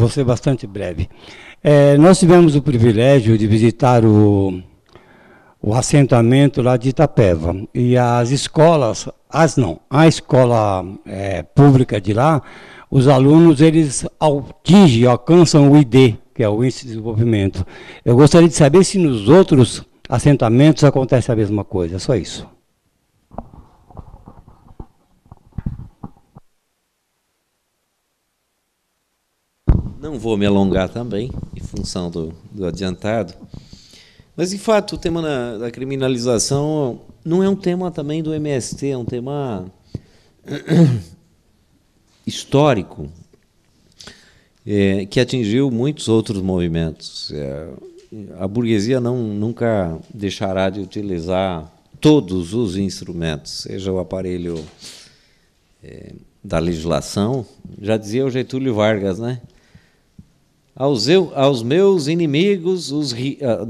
vou ser bastante breve. Nós tivemos o privilégio de visitar o assentamento lá de Itapeva. E as escolas, a escola pública de lá, os alunos, eles alcançam o ID, que é o Índice de Desenvolvimento. Eu gostaria de saber se nos outros assentamentos acontece a mesma coisa, só isso. Não vou me alongar também, em função do adiantado. Mas, de fato, o tema da criminalização não é um tema também do MST, é um tema histórico, que atingiu muitos outros movimentos. A burguesia nunca deixará de utilizar todos os instrumentos, seja o aparelho da legislação. Já dizia o Getúlio Vargas, né? Aos meus inimigos,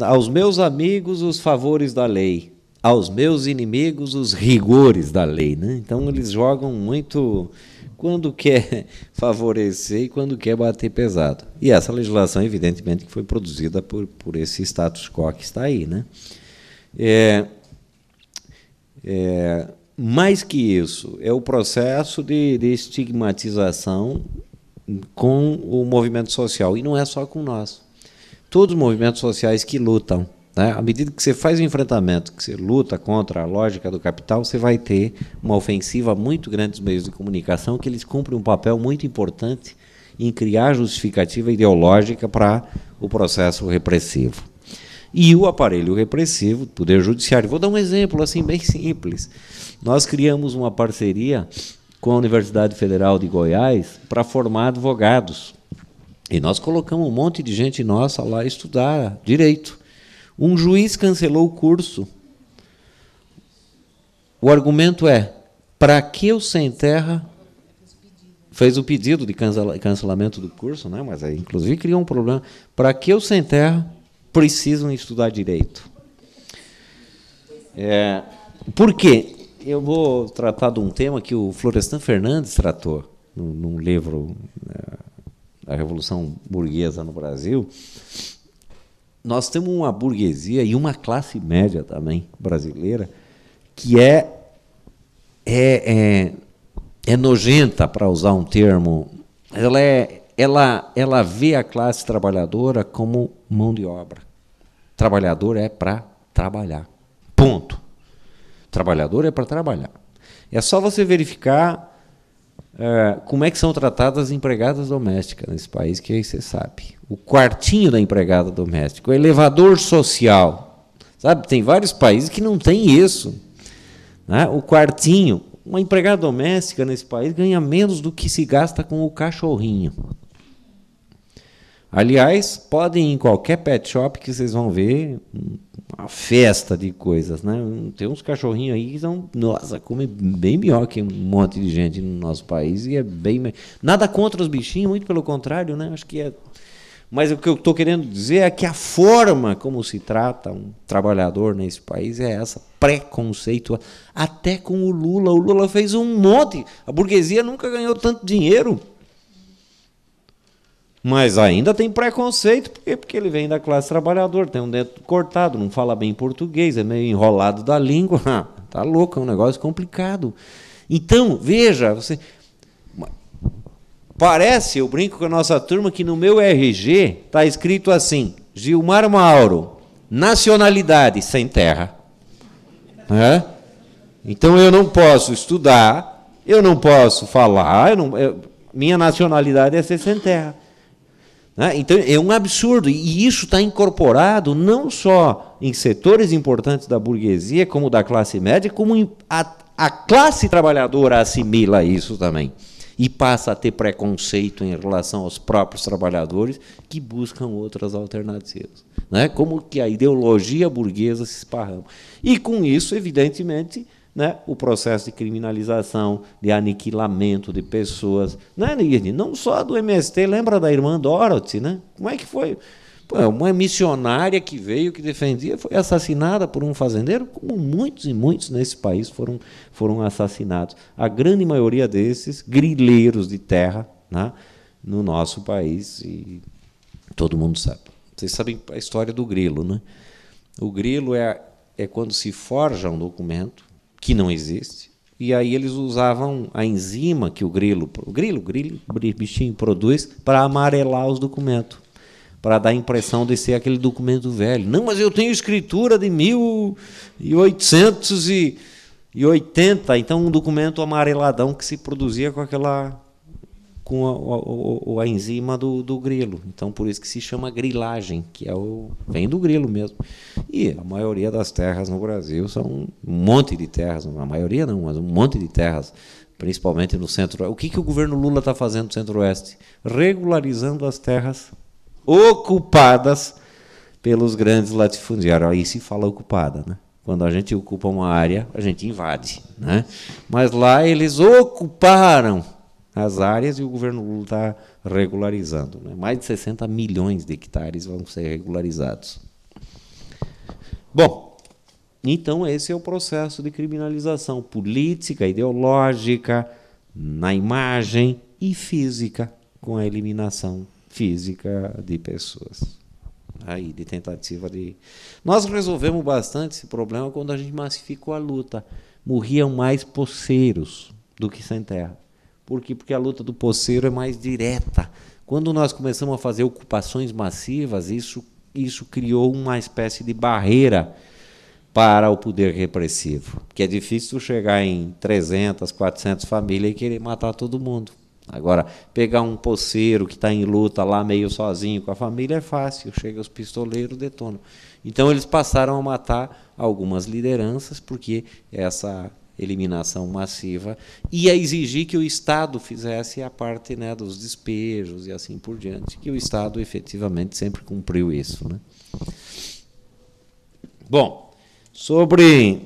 aos meus amigos, os favores da lei. Aos meus inimigos, os rigores da lei. Né? Então, eles jogam muito quando quer favorecer e quando quer bater pesado. E essa legislação, evidentemente, que foi produzida por esse status quo que está aí. Né? Mais que isso, é o processo de estigmatização com o movimento social, e não é só com nós. Todos os movimentos sociais que lutam, né? À medida que você faz o enfrentamento, que você luta contra a lógica do capital, você vai ter uma ofensiva muito grande dos meios de comunicação, que eles cumprem um papel muito importante em criar justificativa ideológica para o processo repressivo. E o aparelho repressivo, o Poder Judiciário. Vou dar um exemplo assim bem simples. Nós criamos uma parceria com a Universidade Federal de Goiás para formar advogados. E nós colocamos um monte de gente nossa lá estudar direito. Um juiz cancelou o curso. O argumento é, para que o Sem Terra fez o pedido de cancelamento do curso, né? Mas aí, inclusive, criou um problema. Para que o Sem Terra precisam estudar direito? Por quê? Eu vou tratar de um tema que o Florestan Fernandes tratou num livro, A Revolução Burguesa no Brasil. Nós temos uma burguesia e uma classe média também brasileira que é nojenta, para usar um termo. Ela vê a classe trabalhadora como mão de obra. Trabalhador é para trabalhar. Ponto. Trabalhador é para trabalhar. É só você verificar como é que são tratadas as empregadas domésticas nesse país, que aí você sabe. O quartinho da empregada doméstica, o elevador social. Sabe? Tem vários países que não tem isso. Né? O quartinho. Uma empregada doméstica nesse país ganha menos do que se gasta com o cachorrinho. Aliás, podem ir em qualquer pet shop que vocês vão ver uma festa de coisas, né? Tem uns cachorrinhos aí que são, nossa, comem bem melhor que um monte de gente no nosso país, e é bem... Nada contra os bichinhos, muito pelo contrário, né? Acho que é... Mas o que eu estou querendo dizer é que a forma como se trata um trabalhador nesse país é essa, preconceito, até com o Lula. O Lula fez um monte, a burguesia nunca ganhou tanto dinheiro. Mas ainda tem preconceito, porque ele vem da classe trabalhadora, tem um dente cortado, não fala bem português, é meio enrolado da língua. Tá louco, é um negócio complicado. Então, veja, parece, eu brinco com a nossa turma, que no meu RG está escrito assim, Gilmar Mauro, nacionalidade sem terra. Então eu não posso estudar, eu não posso falar, minha nacionalidade é ser sem terra. Então, é um absurdo, e isso está incorporado não só em setores importantes da burguesia, como da classe média, como a classe trabalhadora assimila isso também, e passa a ter preconceito em relação aos próprios trabalhadores que buscam outras alternativas. Como que a ideologia burguesa se esparrama. E, com isso, evidentemente, o processo de criminalização, de aniquilamento de pessoas, não só do MST, lembra da irmã Dorothy, né? Como é que foi? Uma missionária que veio, que defendia, foi assassinada por um fazendeiro, como muitos e muitos nesse país foram assassinados. A grande maioria desses, grileiros de terra, no nosso país, e todo mundo sabe. Vocês sabem a história do grilo, né? O grilo é quando se forja um documento que não existe, e aí eles usavam a enzima que o bichinho produz para amarelar os documentos, para dar a impressão de ser aquele documento velho. Não, mas eu tenho escritura de 1880, então um documento amareladão que se produzia com a enzima do grilo. Então, por isso que se chama grilagem, que vem do grilo mesmo. E a maioria das terras no Brasil são um monte de terras, a maioria não, mas um monte de terras, principalmente no centro. O que o governo Lula está fazendo no centro-oeste? Regularizando as terras ocupadas pelos grandes latifundiários. Aí se fala ocupada, né? Quando a gente ocupa uma área, a gente invade, né? Mas lá eles ocuparam as áreas e o governo Lula está regularizando, né? Mais de 60 milhões de hectares vão ser regularizados. Bom, então esse é o processo de criminalização política, ideológica, na imagem e física, com a eliminação física de pessoas. Aí, de tentativa de... Nós resolvemos bastante esse problema quando a gente massificou a luta. Morriam mais poceiros do que sem terra. Por quê? Porque a luta do poceiro é mais direta. Quando nós começamos a fazer ocupações massivas, isso criou uma espécie de barreira para o poder repressivo. Porque é difícil chegar em 300, 400 famílias e querer matar todo mundo. Agora, pegar um poceiro que está em luta lá meio sozinho com a família é fácil. Chega os pistoleiros, detonam. Então, eles passaram a matar algumas lideranças, porque essa eliminação massiva, e a exigir que o Estado fizesse a parte, né, dos despejos e assim por diante, que o Estado efetivamente sempre cumpriu isso, né? Bom, sobre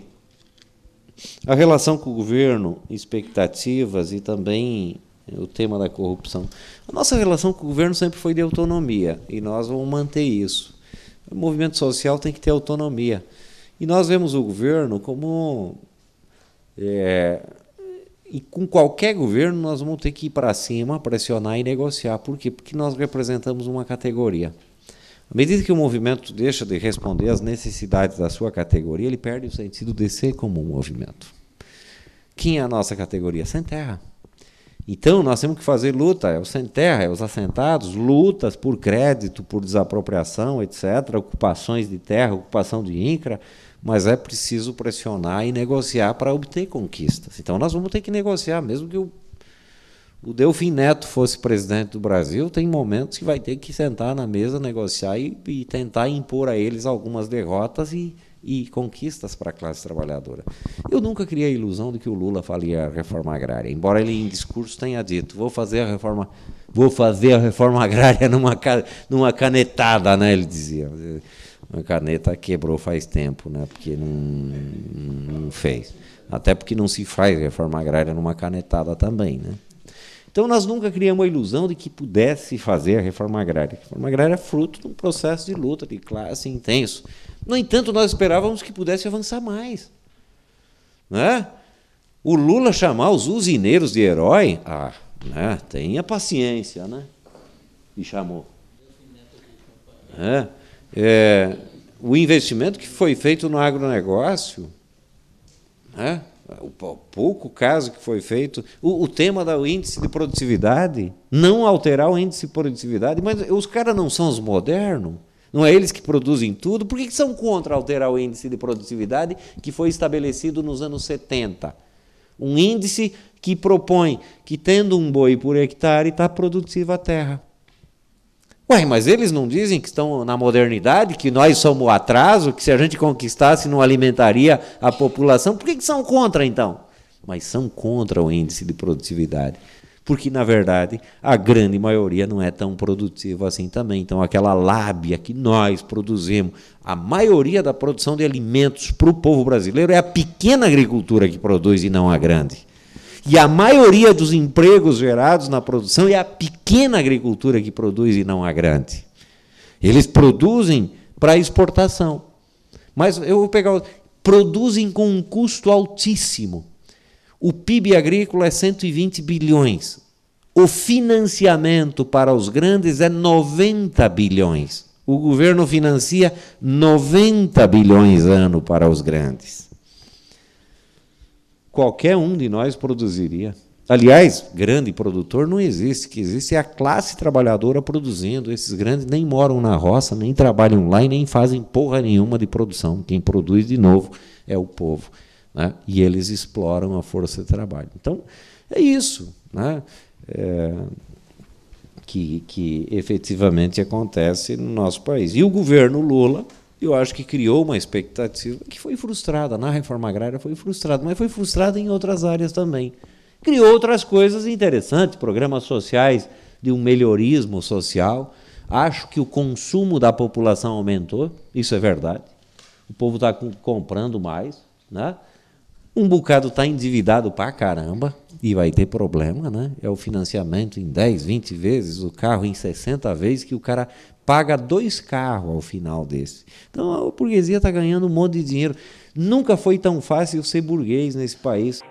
a relação com o governo, expectativas e também o tema da corrupção. A nossa relação com o governo sempre foi de autonomia, e nós vamos manter isso. O movimento social tem que ter autonomia. E nós vemos o governo como... e com qualquer governo nós vamos ter que ir para cima, pressionar e negociar. Por quê? Porque nós representamos uma categoria. À medida que o movimento deixa de responder às necessidades da sua categoria, ele perde o sentido de ser como um movimento. Quem é a nossa categoria? Sem terra. Então, nós temos que fazer luta, é o sem terra, é os assentados, lutas por crédito, por desapropriação, etc., ocupações de terra, ocupação de INCRA, mas é preciso pressionar e negociar para obter conquistas. Então, nós vamos ter que negociar, mesmo que o Delfim Neto fosse presidente do Brasil, tem momentos que vai ter que sentar na mesa, negociar e tentar impor a eles algumas derrotas e conquistas para a classe trabalhadora. Eu nunca criei a ilusão de que o Lula faria a reforma agrária, embora ele em discurso tenha dito, vou fazer a reforma agrária numa canetada, né, ele dizia. A caneta quebrou faz tempo, né, porque não fez. Até porque não se faz reforma agrária numa canetada também, né? Então, nós nunca criamos a ilusão de que pudesse fazer a reforma agrária. A reforma agrária é fruto de um processo de luta, de classe intenso. No entanto, nós esperávamos que pudesse avançar mais. Né? O Lula chamar os usineiros de herói, né? Tenha paciência, né? E chamou. O investimento que foi feito no agronegócio, né? O pouco caso que foi feito, o tema do índice de produtividade, não alterar o índice de produtividade, mas os caras não são os modernos, não é eles que produzem tudo, por que são contra alterar o índice de produtividade que foi estabelecido nos anos 70? Um índice que propõe que, tendo um boi por hectare, está produtiva a terra. Ué, mas eles não dizem que estão na modernidade, que nós somos o atraso, que se a gente conquistasse não alimentaria a população? Por que são contra, então? Mas são contra o índice de produtividade. Porque, na verdade, a grande maioria não é tão produtiva assim também. Então, aquela lábia que nós produzimos, a maioria da produção de alimentos para o povo brasileiro é a pequena agricultura que produz e não a grande. E a maioria dos empregos gerados na produção é a pequena agricultura que produz e não a grande. Eles produzem para exportação. Mas eu vou pegar... Produzem com um custo altíssimo. O PIB agrícola é 120 bilhões. O financiamento para os grandes é 90 bilhões. O governo financia 90 bilhões ano para os grandes. Qualquer um de nós produziria. Aliás, grande produtor não existe. O que existe é a classe trabalhadora produzindo. Esses grandes nem moram na roça, nem trabalham lá e nem fazem porra nenhuma de produção. Quem produz, de novo, é o povo, né? E eles exploram a força de trabalho. Então, é isso, né? Que efetivamente acontece no nosso país. E o governo Lula, eu acho que criou uma expectativa que foi frustrada. Na reforma agrária foi frustrada, mas foi frustrada em outras áreas também. Criou outras coisas interessantes, programas sociais de um melhorismo social. Acho que o consumo da população aumentou, isso é verdade. O povo está comprando mais, né? Um bocado está endividado pra caramba e vai ter problema, né? É o financiamento em 10, 20 vezes, o carro em 60 vezes, que o cara paga 2 carros ao final desse. Então a burguesia está ganhando um monte de dinheiro. Nunca foi tão fácil ser burguês nesse país.